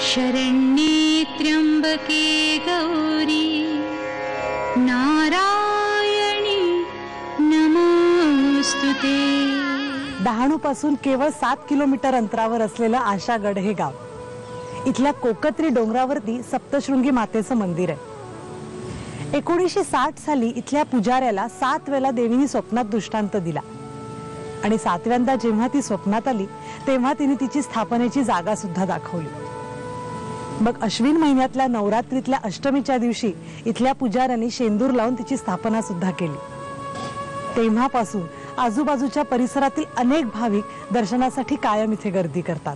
शरण्ये त्र्यंबके गौरी नारायणी नमोस्तुते। डहाणूपासून केवळ 7 किलोमीटर अंतरावर असलेलं आशागड हे गाव, इथल्या कोकत्री डोंगरावरती सप्तशृंगी मातेचं मंदिर आहे। 1960 साली इथल्या पुजाऱ्याला 7 वेळा देवीने स्वप्नात दृष्टांत दिला आणि 7व्यांदा जेव्हा ती स्वप्नात आली तेव्हा तिने तिची स्थापनेची जागा सुद्धा दाखवली। मग अश्विन महिन्यातल्या नवरात्रीतल्या अष्टमीच्या दिवशी इथल्या पुजाऱ्यांनी शेंदूर लावून तिची स्थापना सुद्धा केली। तेव्हापासून आजूबाजूच्या परिसरातील अनेक भाविक दर्शनासाठी कायम इथे गर्दी करतात।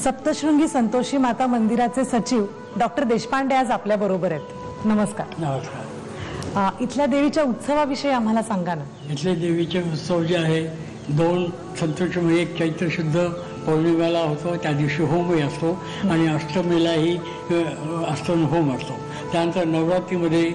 सप्तशृंगी संतोषी माता मंदिराचे सचिव डॉक्टर देशपांडे आज आपल्या बरोबर आहेत। नमस्कार। नमस्कार। इथल्या देवीच्या उत्सवाविषयी आम्हाला सांगा ना। इथले देवीचे उत्सव जे आहे 2 संतोषी, एक चैत्र शुद्ध पौर्णिमेला होतो, त्या दिवशी होमही असतो आणि अष्टमीलाही अष्टमी होम असतो। त्यानंतर नवरात्रीमध्ये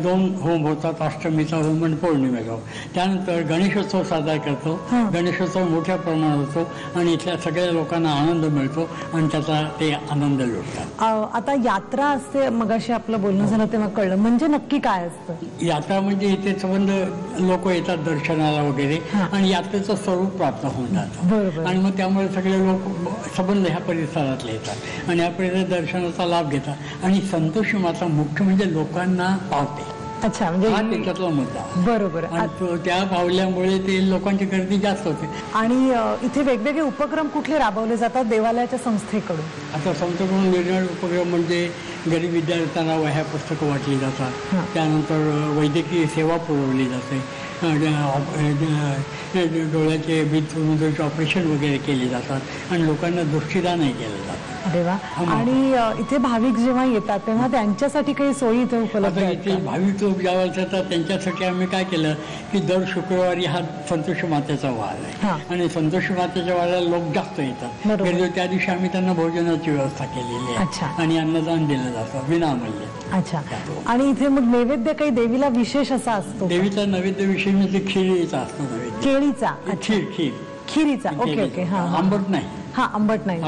2 होम होतात, अष्टमीचा होम आणि पौर्णिमेचा होम। त्यानंतर गणेशोत्सव साजरा करतो। गणेशोत्सव मोठ्या प्रमाणात होतो आणि इथल्या सगळ्या लोकांना आनंद मिळतो आणि त्याचा ते आनंद लुटतात। आता यात्रा असते, मगाशी आपलं बोलणं झालं तेव्हा कळलं, म्हणजे नक्की काय असतं? यात्रा म्हणजे इथे संबंध लोक येतात दर्शनाला वगैरे आणि यात्रेचं स्वरूप प्राप्त होऊन जातं आणि मग त्यामुळे सगळे लोक संबंध ह्या परिसरातले येतात आणि या परिसरात दर्शनाचा लाभ घेतात आणि संतोषी माता मुख्य म्हणजे लोकांना पावते। अच्छा, म्हणजे हा त्याच्यातला मुद्दा बरोबर। आणि त्या पावल्यामुळे ते लोकांची गर्दी जास्त होते। आणि इथे वेगवेगळे उपक्रम कुठले राबवले जातात देवालयाच्या संस्थेकडून? आता संस्थेकडून निरनिराळे उपक्रम म्हणजे गरीब विद्यार्थ्यांना वह्या पुस्तकं वाटली जातात, त्यानंतर वैद्यकीय सेवा पुरवली जाते, डोळ्याचे बीज ऑपरेशन वगैरे केले जातात आणि लोकांना दृष्टीदानही केलं जातं। अरे वा। आणि इथे भाविक जेव्हा येतात तेव्हा त्यांच्यासाठी काही सोयी इथे उपलब्ध आहेत? इथे भाविक लोक जेव्हा येतात त्यांच्यासाठी आम्ही काय केलं की दर शुक्रवारी हा संतोषी मातेचा वार आहे आणि संतोषी मातेच्या वाराला लोक जास्त येतात। त्या दिवशी आम्ही त्यांना भोजनाची व्यवस्था केलेली आहे आणि अन्नदान दिलं जातं विनामूल्य। अच्छा। आणि इथे मग नैवेद्य काही देवीला विशेष असा असतो? देवीचा नैवेद्य विशेष म्हणजे खिरीचा असतो नैवेद्य। केळीचा? खिरीचा। Okay okay. आंबट नाही। आंबट नाही,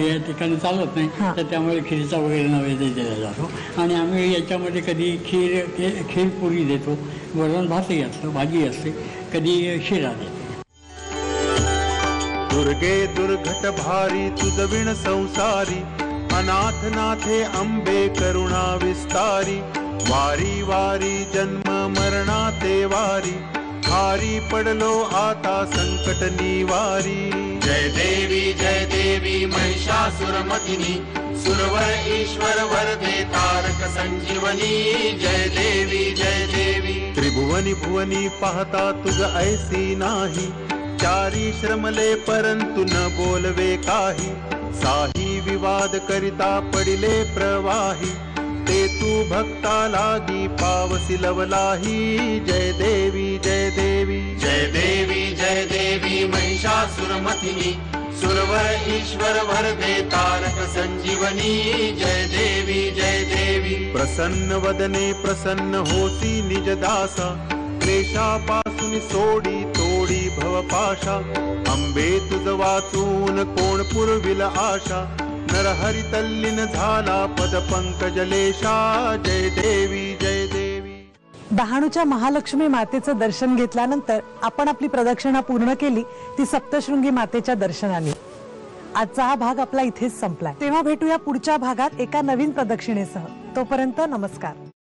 या ठिकाणी चालत नाही, तर त्यामुळे खिरीचा वगैरे नैवेद्य दिला जातो आणि आम्ही याच्यामध्ये कधी खीर पुरी देतो, वरण भातही असतो, भाजी असते, कधी शिरा देतो। दुर्गे दुर्घट भारी तुझ विण संसारी, अनाथ नाथे अंबे करुणा विस्तारी, वारी वारी जन्म मरणाते वारी, हारी पडलो आता संकट निवारी। जय देवी महिषासुरमर्दिनी, सुरवर ईश्वर वरदे तारक संजीवनी। जय देवी त्रिभुवनी भुवनी पाहता तुझ ऐसी नाही, चारी श्रमले परंतु न बोलवे काही, साही विवाद करिता पडिले प्रवाही, ते तू भक्ता लागी पावसी लवलाही जय देवी जय देवी जय देवी जय देवी महिषासुरमथिनी सुरवर ईश्वर वरदे तारक संजीवनी जय देवी जय देवी प्रसन्न वदने प्रसन्न होती निज दासा क्लेशापासून सोडी तोडी भवपाशा अंबे तुझ वाचून कोण पुरविल आशा नरहरी तल्लीन झाला पद पंकजलेशा जय देवी जय देवी. डहाणूच्या महालक्ष्मी मातेचं दर्शन घेतल्यानंतर आपण आपली प्रदक्षिणा पूर्ण केली ती सप्तशृंगी मातेच्या दर्शनाने. आजचा हा भाग आपला इथेच संपलाय. तेव्हा भेटूया पुढच्या भागात एका नवीन प्रदक्षिणेसह. तोपर्यंत नमस्कार.